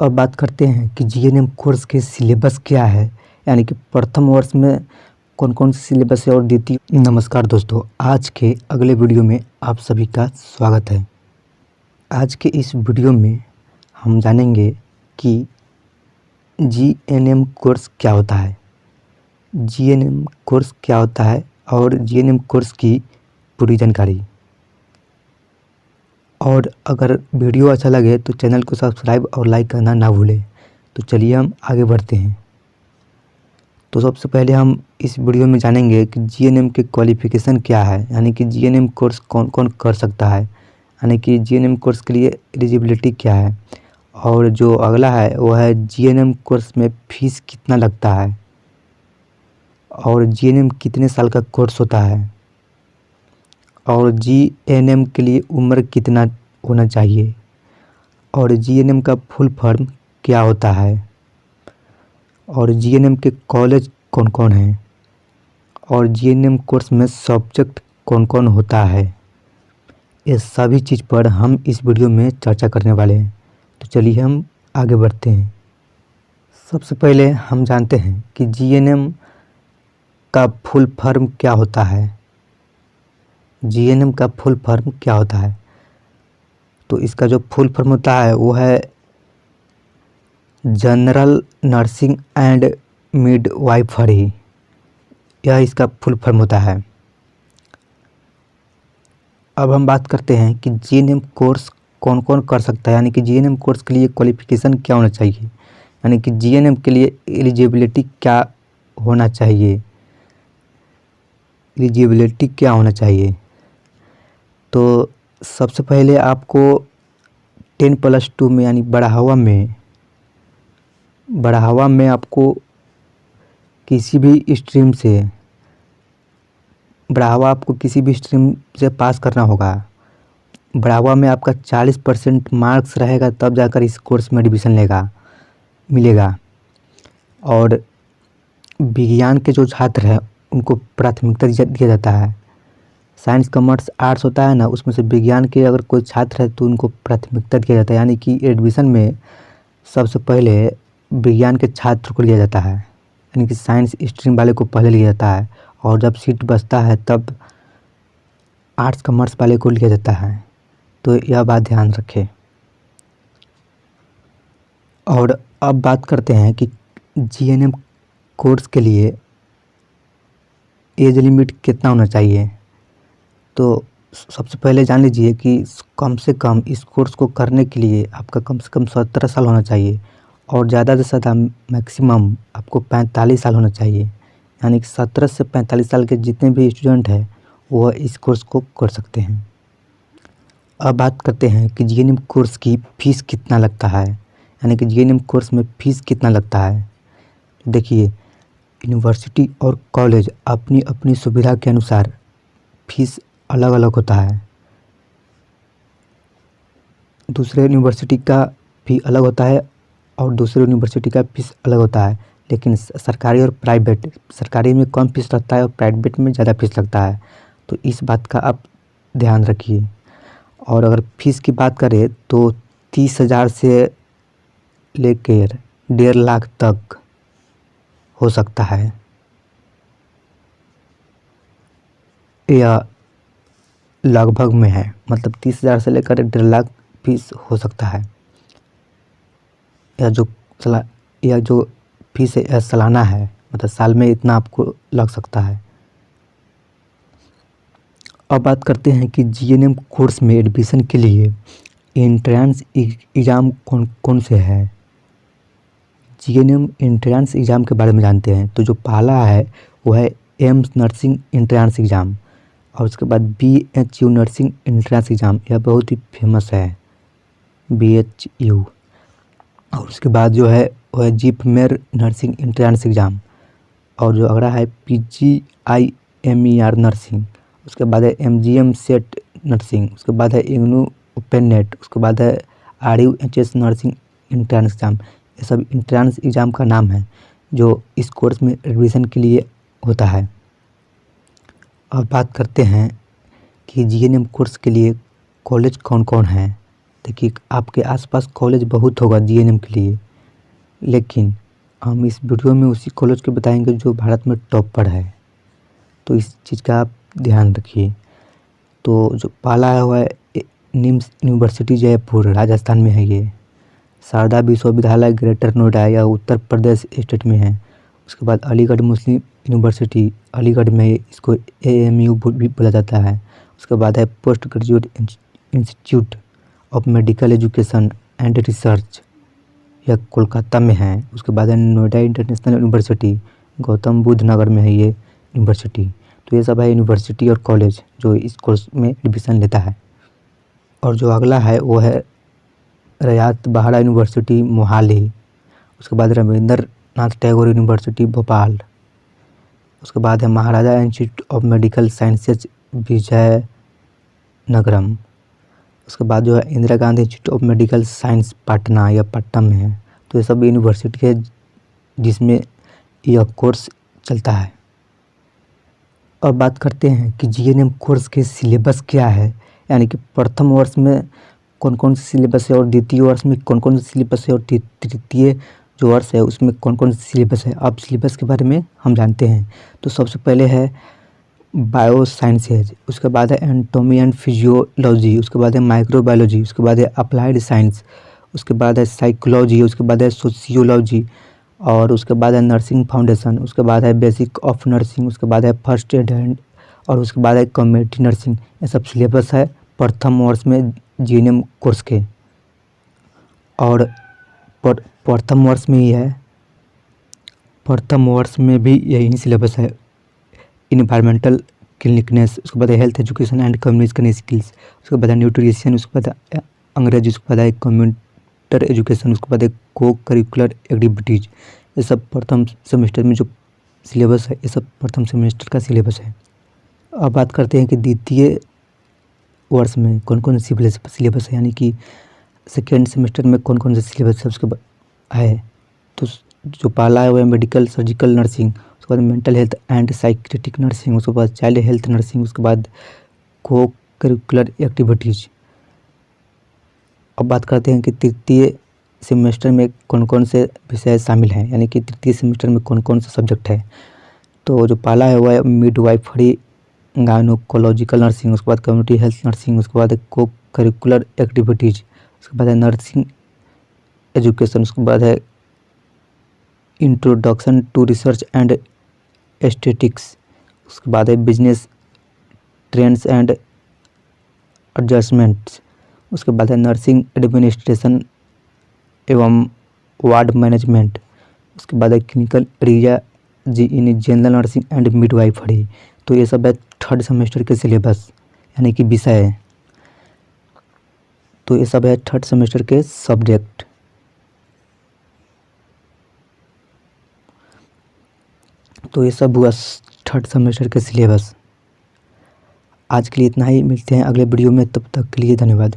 अब बात करते हैं कि जीएनएम कोर्स के सिलेबस क्या है, यानी कि प्रथम वर्ष में कौन कौन से सिलेबस है और द्वितीय। नमस्कार दोस्तों, आज के अगले वीडियो में आप सभी का स्वागत है। आज के इस वीडियो में हम जानेंगे कि जीएनएम कोर्स क्या होता है, जीएनएम कोर्स क्या होता है और जीएनएम कोर्स की पूरी जानकारी। और अगर वीडियो अच्छा लगे तो चैनल को सब्सक्राइब और लाइक करना ना भूलें। तो चलिए हम आगे बढ़ते हैं। तो सबसे पहले हम इस वीडियो में जानेंगे कि जीएनएम के क्वालिफ़िकेशन क्या है, यानी कि जीएनएम कोर्स कौन कौन कर सकता है, यानी कि जीएनएम कोर्स के लिए एलिजिबिलिटी क्या है। और जो अगला है वो है जीएनएम कोर्स में फ़ीस कितना लगता है और जीएनएम कितने साल का कोर्स होता है और जीएनएम के लिए उम्र कितना होना चाहिए और जीएनएम का फुल फॉर्म क्या होता है और जीएनएम के कॉलेज कौन कौन हैं और जीएनएम कोर्स में सब्जेक्ट कौन कौन होता है। ये सभी चीज़ पर हम इस वीडियो में चर्चा करने वाले हैं। तो चलिए हम आगे बढ़ते हैं। सबसे पहले हम जानते हैं कि जीएनएम का फुल फॉर्म क्या होता है। जीएनएम का फुल फॉर्म क्या होता है, तो इसका जो फुल फॉर्म होता है वो है जनरल नर्सिंग एंड मिडवाइफरी। यह इसका फुल फॉर्म होता है। अब हम बात करते हैं कि जीएनएम कोर्स कौन कौन कर सकता है, यानी कि जीएनएम कोर्स के लिए क्वालिफ़िकेशन क्या होना चाहिए, यानी कि जीएनएम के लिए एलिजिबिलिटी क्या होना चाहिए। एलिजिबिलिटी क्या होना चाहिए, तो सबसे पहले आपको 10+2 में यानी बढ़ावा में आपको किसी भी स्ट्रीम से पास करना होगा। बढ़ावा में आपका 40% मार्क्स रहेगा तब जाकर इस कोर्स में एडमिशन मिलेगा। और विज्ञान के जो छात्र हैं उनको प्राथमिकता दिया जाता है। साइंस कॉमर्स आर्ट्स होता है ना, उसमें से विज्ञान के अगर कोई छात्र है तो उनको प्राथमिकता दिया जाता है, यानी कि एडमिशन में सबसे पहले विज्ञान के छात्र को लिया जाता है, यानी कि साइंस स्ट्रीम वाले को पहले लिया जाता है और जब सीट बचता है तब आर्ट्स कॉमर्स वाले को लिया जाता है। तो यह बात ध्यान रखें। और अब बात करते हैं कि जीएनएम कोर्स के लिए एज लिमिट कितना होना चाहिए। तो सबसे पहले जान लीजिए कि कम से कम इस कोर्स को करने के लिए आपका कम से कम 17 साल होना चाहिए और ज़्यादा से ज़्यादा मैक्सिमम आपको 45 साल होना चाहिए, यानी कि 17 से 45 साल के जितने भी स्टूडेंट हैं वह इस कोर्स को कर सकते हैं। अब बात करते हैं कि जीएनएम कोर्स की फ़ीस कितना लगता है, यानी कि जीएनएम कोर्स में फ़ीस कितना लगता है। देखिए, यूनिवर्सिटी और कॉलेज अपनी अपनी सुविधा के अनुसार फीस अलग अलग होता है। दूसरे यूनिवर्सिटी का फी अलग होता है और दूसरे यूनिवर्सिटी का फीस अलग होता है, लेकिन सरकारी और प्राइवेट, सरकारी में कम फीस लगता है और प्राइवेट में ज़्यादा फीस लगता है। तो इस बात का आप ध्यान रखिए। और अगर फीस की बात करें तो 30,000 से लेकर 1.5 लाख तक हो सकता है, या लगभग में है, मतलब 30,000 से लेकर 1.5 लाख फीस हो सकता है। या जो फीस है यह सालाना है, मतलब साल में इतना आपको लग सकता है। अब बात करते हैं कि जीएनएम कोर्स में एडमिशन के लिए एंट्रेंस एग्ज़ाम कौन कौन से है। जीएनएम एंट्रेंस एग्ज़ाम के बारे में जानते हैं। तो जो पहला है वो है एम्स नर्सिंग एंट्रेंस एग्ज़ाम और उसके बाद बीएचयू नर्सिंग एंट्रेंस एग्ज़ाम, यह बहुत ही फेमस है बीएचयू। और उसके बाद जो है वो है जीपमेर नर्सिंग एंट्रेंस एग्ज़ाम और जो अगला है पीजीआईएमईआर नर्सिंग, उसके बाद है एमजीएम सेट नर्सिंग, उसके बाद है इग्नू ओपन नेट, उसके बाद है आरयूएचएस नर्सिंग एंट्रेंस एग्ज़ाम। ये सब एंट्रेंस एग्ज़ाम का नाम है जो इस कोर्स में एडमिशन के लिए होता है। अब बात करते हैं कि जीएनएम कोर्स के लिए कॉलेज कौन कौन हैं। देखिए आपके आसपास कॉलेज बहुत होगा जीएनएम के लिए, लेकिन हम इस वीडियो में उसी कॉलेज को बताएंगे जो भारत में टॉप पर है। तो इस चीज़ का आप ध्यान रखिए। तो जो पाला हुआ है निम्स यूनिवर्सिटी जयपुर राजस्थान में है। ये शारदा विश्वविद्यालय ग्रेटर नोएडा या उत्तर प्रदेश स्टेट में है। उसके बाद अलीगढ़ मुस्लिम यूनिवर्सिटी अलीगढ़ में, इसको एएमयू भी बोला जाता है। उसके बाद है post graduate institute of medical education and research, यह कोलकाता में है। उसके बाद है नोएडा इंटरनेशनल यूनिवर्सिटी, गौतम बुद्ध नगर में है ये यूनिवर्सिटी। तो ये सब है यूनिवर्सिटी और कॉलेज जो इस कोर्स में एडमिशन लेता है। और जो अगला है वो है रयात बाहरा यूनिवर्सिटी मोहाली। उसके बाद रविंद्र नाथ टैगोर यूनिवर्सिटी भोपाल। उसके बाद है Maharaja institute of medical sciences Vizianagaram. उसके बाद जो है Indira Gandhi institute of medical science Patna या पट्टम में है। तो ये सब यूनिवर्सिटी है जिसमें यह कोर्स चलता है। अब बात करते हैं कि जीएनएम कोर्स के सिलेबस क्या है, यानी कि प्रथम वर्ष में कौन कौन से सिलेबस है और द्वितीय वर्ष में कौन कौन से सिलेबस है और तृतीय जो वर्ष है उसमें कौन कौन से सिलेबस है। अब सिलेबस के बारे में हम जानते हैं। तो सबसे पहले है बायो साइंसेज, उसके बाद है एनाटॉमी एंड फिजियोलॉजी, उसके बाद है माइक्रोबायोलॉजी, उसके बाद है अप्लाइड साइंस, उसके बाद है साइकोलॉजी, उसके बाद है सोशियोलॉजी, और उसके बाद है नर्सिंग फाउंडेशन, उसके बाद है बेसिक ऑफ नर्सिंग, उसके बाद है फर्स्ट एड एंड, और उसके बाद है कम्युनिटी नर्सिंग। ये सब सिलेबस है प्रथम वर्ष में जीएनएम कोर्स के। और प्रथम वर्ष में ही है, प्रथम वर्ष में भी यही सिलेबस है। इन्वायरमेंटल क्लिनिकनेस, उसके बाद है health education and communication skills, उसके बाद है न्यूट्रिशन, उसके बाद है अंग्रेजी, उसके बाद है कंप्यूटर एजुकेशन, उसके बाद है को करिकुलर एक्टिविटीज़। ये सब प्रथम सेमेस्टर में जो सिलेबस है, ये सब प्रथम सेमेस्टर का सिलेबस है। अब बात करते हैं कि द्वितीय वर्ष में कौन कौन से सिलेबस है, यानी कि सेकेंड सेमेस्टर में कौन कौन से सिलेबस है उसके है। तो जो पहला है वह मेडिकल सर्जिकल नर्सिंग, उसके बाद mental health and psychiatric nursing, उसके बाद चाइल्ड हेल्थ नर्सिंग, उसके बाद को करिकुलर एक्टिविटीज़। अब बात करते हैं कि तृतीय सेमेस्टर में कौन कौन से विषय शामिल हैं, यानी कि तृतीय सेमेस्टर में कौन कौन से सब्जेक्ट है। तो जो पहला है वह मिडवाइफरी गायनोकोलॉजिकल नर्सिंग, उसके बाद कम्युनिटी हेल्थ नर्सिंग, उसके बाद को करिकुलर एक्टिविटीज़, उसके बाद है नर्सिंग एजुकेशन, उसके बाद है introduction to research and aesthetics, उसके बाद है बिजनेस ट्रेंड्स एंड एडजस्टमेंट्स, उसके बाद है नर्सिंग एडमिनिस्ट्रेशन एवं वार्ड मैनेजमेंट, उसके बाद है क्लिनिकल रियाजी in general nursing and midwifery. तो ये सब है थर्ड सेमेस्टर के सिलेबस, यानी कि विषय है। तो ये सब है थर्ड सेमेस्टर के सब्जेक्ट। तो ये सब हुआ थर्ड सेमेस्टर के सिलेबस। आज के लिए इतना ही, मिलते हैं अगले वीडियो में, तब तक के लिए धन्यवाद।